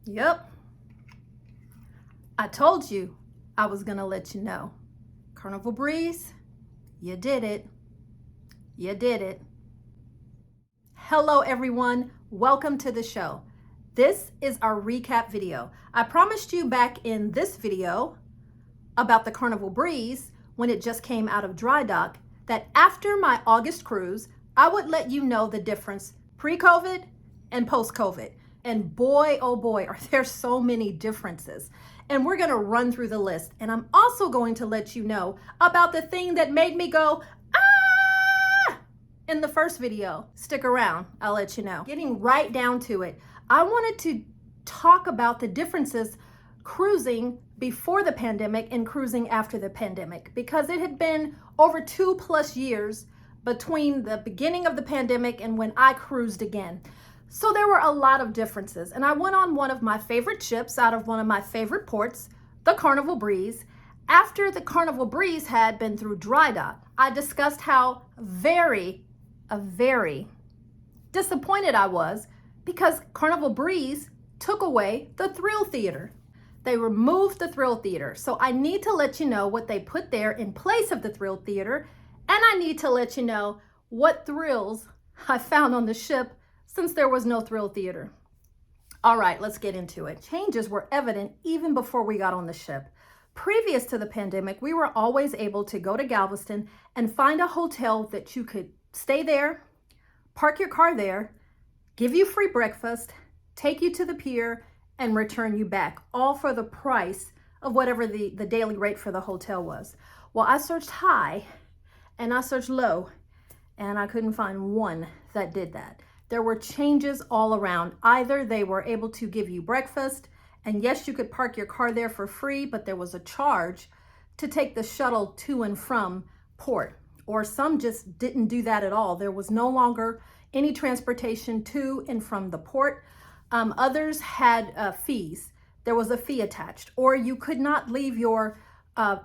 Yep. I told you I was gonna let you know. Carnival Breeze, you did it. You did it. Hello everyone, welcome to the show. This is our recap video. I promised you back in this video about the Carnival Breeze when it just came out of dry dock that after my August cruise, I would let you know the difference pre-COVID and post-COVID. And boy, oh boy, are there so many differences. And we're gonna run through the list. And I'm also going to let you know about the thing that made me go, ah, in the first video. Stick around, I'll let you know. Getting right down to it, I wanted to talk about the differences cruising before the pandemic and cruising after the pandemic, because it had been over 2+ years between the beginning of the pandemic and when I cruised again. So there were a lot of differences, and I went on one of my favorite ships out of one of my favorite ports, the Carnival Breeze. After the Carnival Breeze had been through dry dock, I discussed how very disappointed I was because Carnival Breeze took away the thrill theater. They removed the thrill theater. So I need to let you know what they put there in place of the thrill theater, and I need to let you know what thrills I found on the ship since there was no thrill theater. All right, let's get into it. Changes were evident even before we got on the ship. Previous to the pandemic, we were always able to go to Galveston and find a hotel that you could stay there, park your car there, give you free breakfast, take you to the pier, and return you back, all for the price of whatever the daily rate for the hotel was. Well, I searched high and I searched low, and I couldn't find one that did that. There were changes all around. Either they were able to give you breakfast, and yes, you could park your car there for free, but there was a charge to take the shuttle to and from port, or some just didn't do that at all. There was no longer any transportation to and from the port. Others had fees. There was a fee attached, or you could not leave your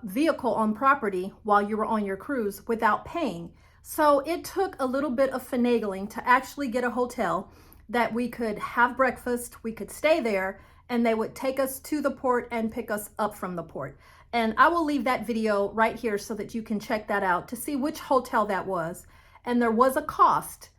vehicle on property while you were on your cruise without paying. So it took a little bit of finagling to actually get a hotel that we could have breakfast, we could stay there, and they would take us to the port and pick us up from the port. And I will leave that video right here so that you can check that out to see which hotel that was. And there was a cost,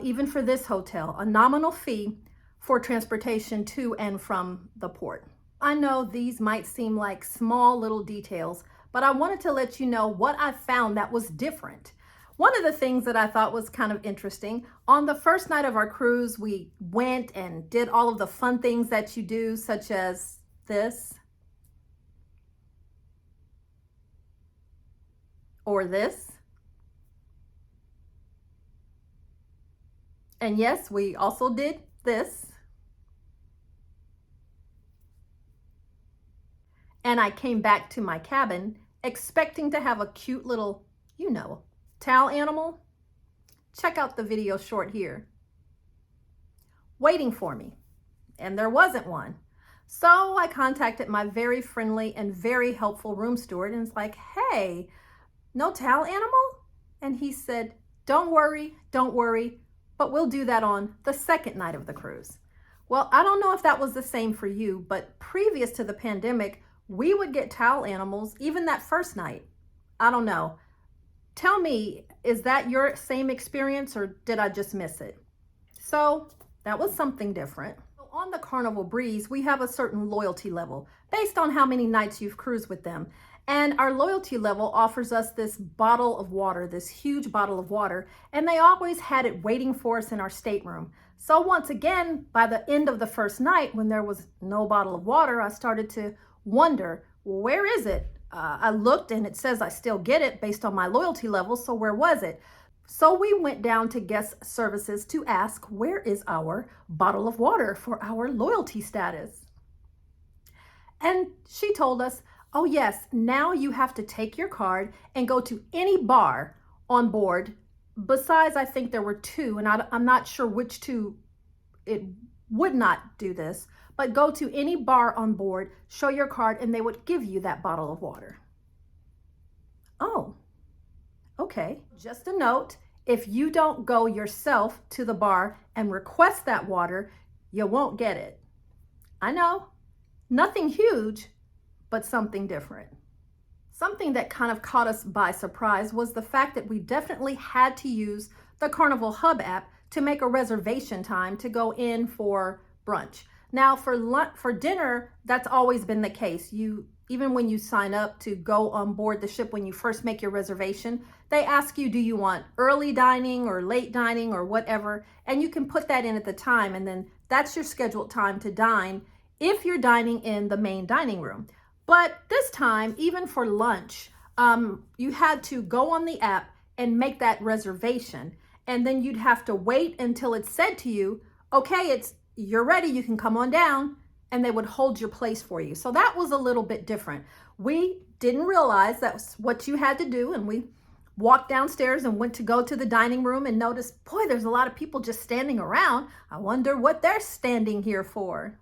even for this hotel, a nominal fee for transportation to and from the port. I know these might seem like small little details, but I wanted to let you know what I found that was different. One of the things that I thought was kind of interesting, on the first night of our cruise, we went and did all of the fun things that you do, such as this, or this. And yes, we also did this. And I came back to my cabin expecting to have a cute little, towel animal. Check out the video short here. Waiting for me. And there wasn't one. So I contacted my very friendly and very helpful room steward and was like, hey, no towel animal? And he said, don't worry, but we'll do that on the second night of the cruise. Well, I don't know if that was the same for you, but previous to the pandemic, we would get towel animals even that first night. I don't know. Tell me, is that your same experience or did I just miss it? So that was something different. On the Carnival Breeze, we have a certain loyalty level based on how many nights you've cruised with them. And our loyalty level offers us this bottle of water, this huge bottle of water, and they always had it waiting for us in our stateroom. So once again, by the end of the first night, when there was no bottle of water, I started to wonder, where is it? I looked and it says I still get it based on my loyalty level, so where was it? So we went down to guest services to ask, where is our bottle of water for our loyalty status? And she told us, oh yes, now you have to take your card and go to any bar on board. Besides, I think there were two, and I'm not sure which two it would not do this, but go to any bar on board, show your card, and they would give you that bottle of water. Oh, okay. Just a note, if you don't go yourself to the bar and request that water, you won't get it. I know, nothing huge, but something different. Something that kind of caught us by surprise was the fact that we definitely had to use the Carnival Hub app to make a reservation time to go in for brunch. Now for dinner, that's always been the case. Even when you sign up to go on board the ship, when you first make your reservation, they ask you, do you want early dining or late dining or whatever? And you can put that in at the time, and then that's your scheduled time to dine if you're dining in the main dining room. But this time, even for lunch, you had to go on the app and make that reservation. And then you'd have to wait until it said to you, okay, you're ready, you can come on down, and they would hold your place for you. So that was a little bit different. We didn't realize that's what you had to do, and we walked downstairs and went to go to the dining room and noticed, boy, there's a lot of people just standing around. I wonder what they're standing here for.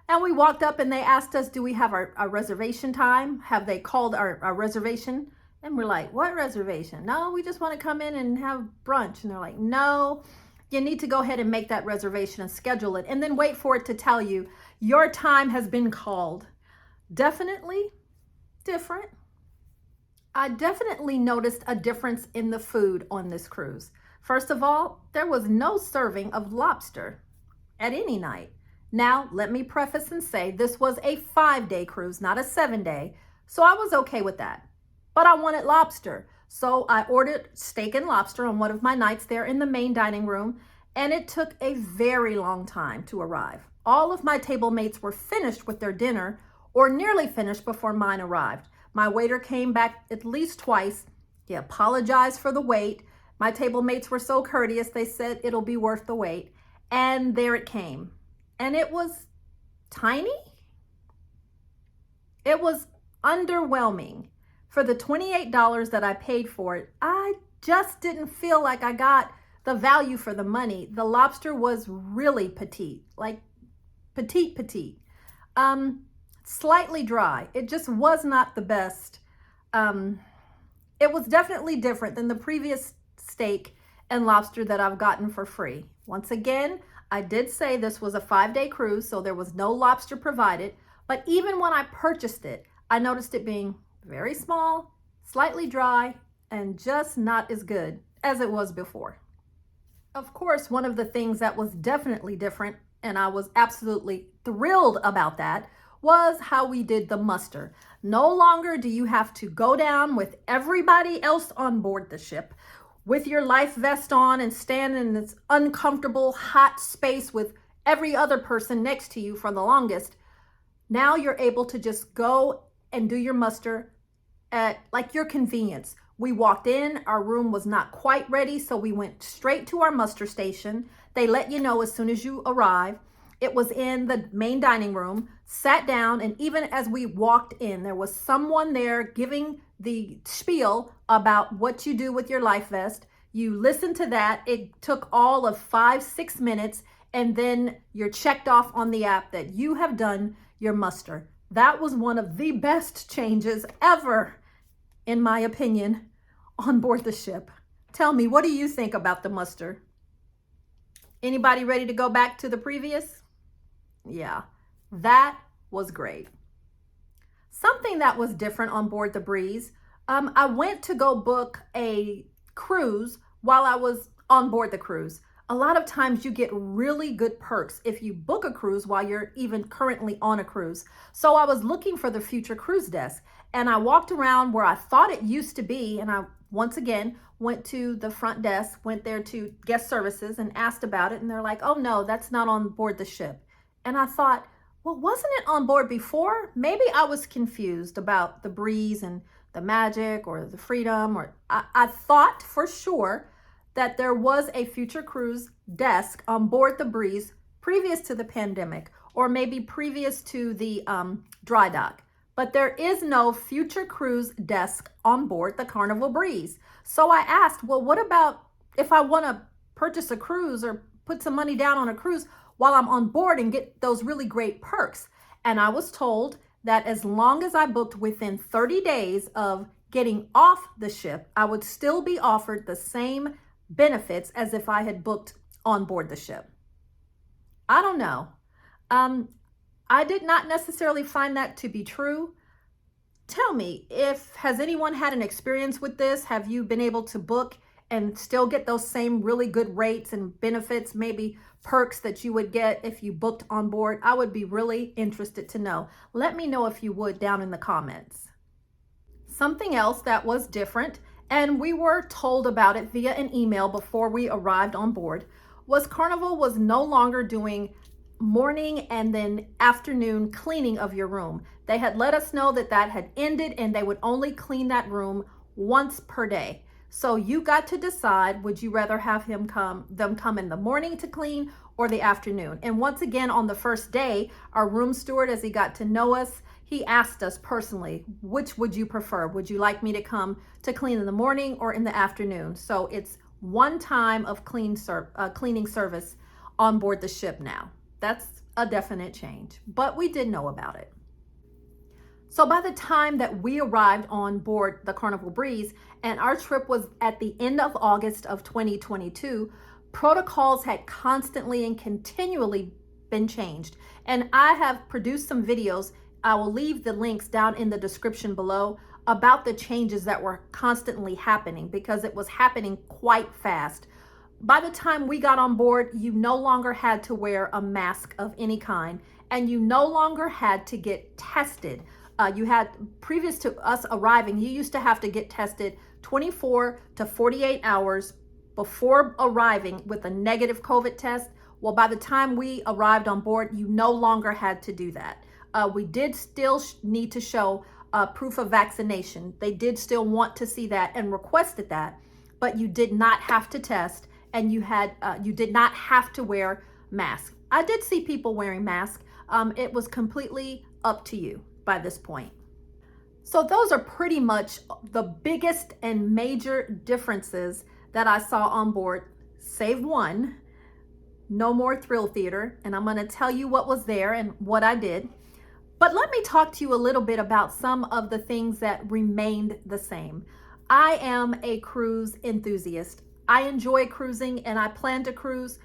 And we walked up and they asked us, do we have our reservation time? Have they called our reservation? And we're like, what reservation? No, we just want to come in and have brunch. And they're like, no, you need to go ahead and make that reservation and schedule it, and then wait for it to tell you your time has been called. Definitely different. I definitely noticed a difference in the food on this cruise. First of all, there was no serving of lobster at any night. Now, let me preface and say this was a 5-day cruise, not a 7-day, so I was okay with that. But I wanted lobster, so I ordered steak and lobster on one of my nights there in the main dining room, and it took a very long time to arrive. All of my table mates were finished with their dinner, or nearly finished, before mine arrived. My waiter came back at least twice. He apologized for the wait. My table mates were so courteous, they said it'll be worth the wait. And there it came. And it was tiny. It was underwhelming. For the $28 that I paid for it, I just didn't feel like I got the value for the money. The lobster was really petite, like petite. Slightly dry. It just was not the best. It was definitely different than the previous steak and lobster that I've gotten for free. Once again, I did say this was a 5-day cruise, so there was no lobster provided. But even when I purchased it, I noticed it being very small, slightly dry, and just not as good as it was before. Of course, one of the things that was definitely different, and I was absolutely thrilled about that, was how we did the muster. No longer do you have to go down with everybody else on board the ship with your life vest on and stand in this uncomfortable hot space with every other person next to you for the longest. Now you're able to just go and do your muster at like your convenience. We walked in, our room was not quite ready, so we went straight to our muster station. They let you know as soon as you arrive. It was in the main dining room, sat down, and even as we walked in, there was someone there giving the spiel about what you do with your life vest. You listen to that. It took all of 5-6 minutes, and then you're checked off on the app that you have done your muster. That was one of the best changes ever, in my opinion, on board the ship. Tell me, what do you think about the muster? Anybody ready to go back to the previous? Yeah, that was great. Something that was different on board the Breeze, I went to go book a cruise while I was on board the cruise. A lot of times you get really good perks if you book a cruise while you're even currently on a cruise. So I was looking for the future cruise desk, and I walked around where I thought it used to be, and I once again went to the front desk, went there to guest services and asked about it, and they're like, oh no, that's not on board the ship. And I thought, well, wasn't it on board before? Maybe I was confused about the Breeze and the Magic or the Freedom, or I thought for sure that there was a future cruise desk on board the Breeze previous to the pandemic, or maybe previous to the dry dock. But there is no future cruise desk on board the Carnival Breeze. So I asked, well, what about if I want to purchase a cruise or put some money down on a cruise while I'm on board and get those really great perks? And I was told that as long as I booked within 30 days of getting off the ship, I would still be offered the same benefits as if I had booked on board the ship. I don't know. I did not necessarily find that to be true. Tell me, has anyone had an experience with this? Have you been able to book and still get those same really good rates and benefits, maybe perks that you would get if you booked on board? I would be really interested to know. Let me know if you would down in the comments. Something else that was different, and we were told about it via an email before we arrived on board, was Carnival was no longer doing morning and then afternoon cleaning of your room. They had let us know that that had ended and they would only clean that room once per day. So you got to decide, would you rather have them come in the morning to clean or the afternoon? And once again, on the first day, our room steward, as he got to know us, he asked us personally, which would you prefer? Would you like me to come to clean in the morning or in the afternoon? So it's one time of cleaning service on board the ship now. That's a definite change, but we did know about it. So by the time that we arrived on board the Carnival Breeze and our trip was at the end of August of 2022, protocols had constantly and continually been changed. And I have produced some videos. I will leave the links down in the description below about the changes that were constantly happening because it was happening quite fast. By the time we got on board, you no longer had to wear a mask of any kind, and you no longer had to get tested. Previous to us arriving, you used to have to get tested 24 to 48 hours before arriving with a negative COVID test. Well, by the time we arrived on board, you no longer had to do that. We did still need to show proof of vaccination. They did still want to see that and requested that, but you did not have to test, and you did not have to wear masks. I did see people wearing masks. It was completely up to you by this point. So those are pretty much the biggest and major differences that I saw on board, save one: no more thrill theater. And I'm going to tell you what was there and what I did. But let me talk to you a little bit about some of the things that remained the same. I am a cruise enthusiast. I enjoy cruising and I plan to cruise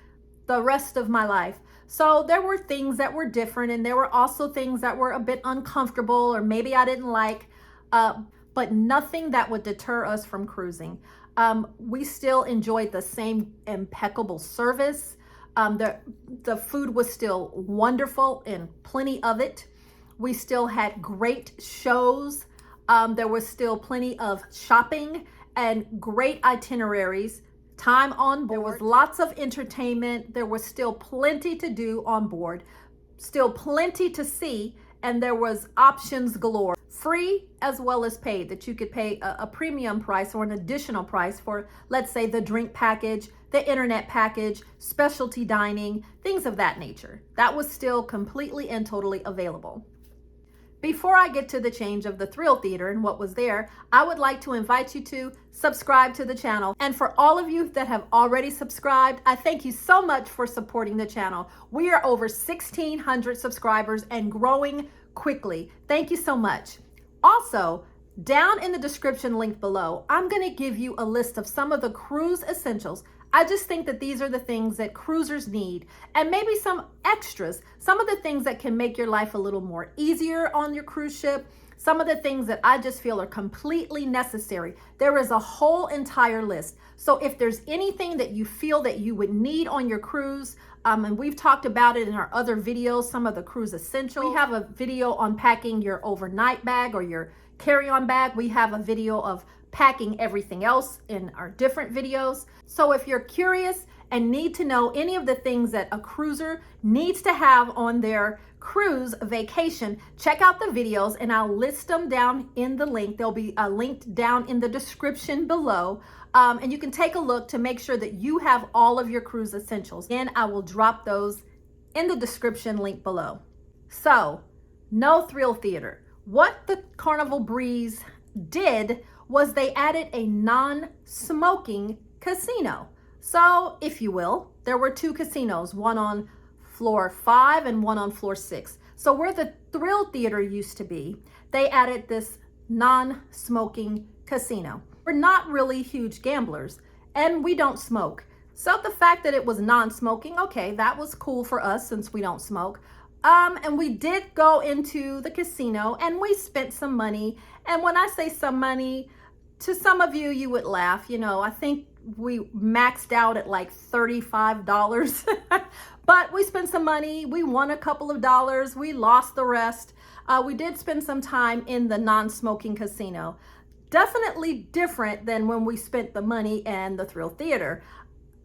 the rest of my life. So there were things that were different, and there were also things that were a bit uncomfortable or maybe I didn't like, but nothing that would deter us from cruising. We still enjoyed the same impeccable service. The food was still wonderful and plenty of it. We still had great shows. There was still plenty of shopping and great itineraries. Time on board. There was lots of entertainment. There was still plenty to do on board, still plenty to see, and there was options galore, free as well as paid, that you could pay a premium price or an additional price for, let's say, the drink package, the internet package, specialty dining, things of that nature. That was still completely and totally available. Before I get to the change of the thrill theater and what was there, I would like to invite you to subscribe to the channel. And for all of you that have already subscribed, I thank you so much for supporting the channel. We are over 1,600 subscribers and growing quickly. Thank you so much. Also, down in the description link below, I'm going to give you a list of some of the cruise essentials. I just think that these are the things that cruisers need, and maybe some extras, some of the things that can make your life a little more easier on your cruise ship, some of the things that I just feel are completely necessary. There is a whole entire list. So if there's anything that you feel that you would need on your cruise, and we've talked about it in our other videos, some of the cruise essentials. We have a video on packing your overnight bag or your carry-on bag. We have a video of packing everything else in our different videos. So if you're curious and need to know any of the things that a cruiser needs to have on their cruise vacation, check out the videos and I'll list them down in the link. They'll be linked down in the description below. And you can take a look to make sure that you have all of your cruise essentials. And I will drop those in the description link below. So, no thrill theater. What the Carnival Breeze did was they added a non-smoking casino. So, if you will, there were two casinos, one on floor 5 and one on floor 6. So where the thrill theater used to be, they added this non-smoking casino. We're not really huge gamblers and we don't smoke. So the fact that it was non-smoking, okay, that was cool for us since we don't smoke. And we did go into the casino and we spent some money. And when I say some money, to some of you, you would laugh. You know, I think we maxed out at like $35. But we spent some money. We won a couple of dollars. We lost the rest. We did spend some time in the non-smoking casino. Definitely different than when we spent the money in the thrill theater.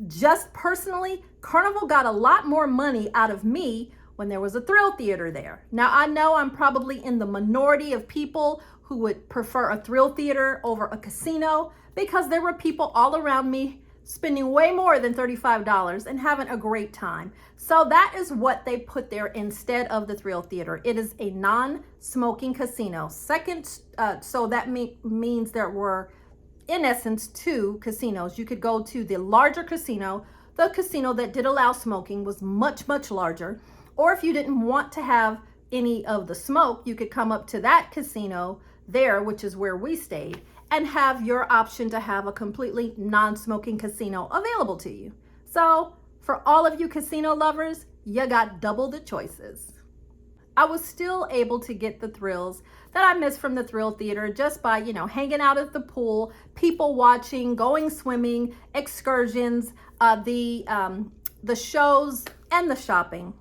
Just personally, Carnival got a lot more money out of me when there was a thrill theater there. Now, I know I'm probably in the minority of people who would prefer a thrill theater over a casino, because there were people all around me spending way more than $35 and having a great time. So that is what they put there instead of the thrill theater. It is a non-smoking casino. So that means there were, in essence, two casinos. You could go to the larger casino. The casino that did allow smoking was much, much larger. Or if you didn't want to have any of the smoke, you could come up to that casino there, which is where we stayed, and have your option to have a completely non-smoking casino available to you. So for all of you casino lovers, you got double the choices. I was still able to get the thrills that I missed from the thrill theater just by, you know, hanging out at the pool, people watching, going swimming, excursions, the shows, and the shopping.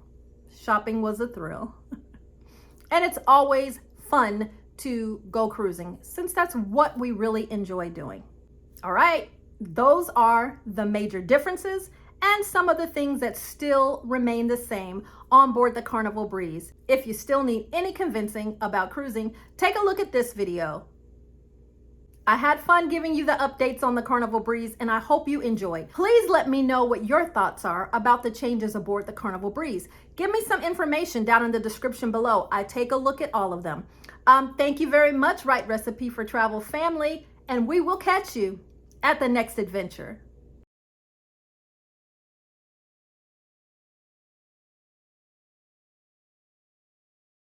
Shopping was a thrill. And it's always fun to go cruising, since that's what we really enjoy doing. All right, those are the major differences and some of the things that still remain the same on board the Carnival Breeze. If you still need any convincing about cruising, take a look at this video. I had fun giving you the updates on the Carnival Breeze, and I hope you enjoyed. Please let me know what your thoughts are about the changes aboard the Carnival Breeze. Give me some information down in the description below. I take a look at all of them. Thank you very much, Right Recipe for Travel family, and we will catch you at the next adventure.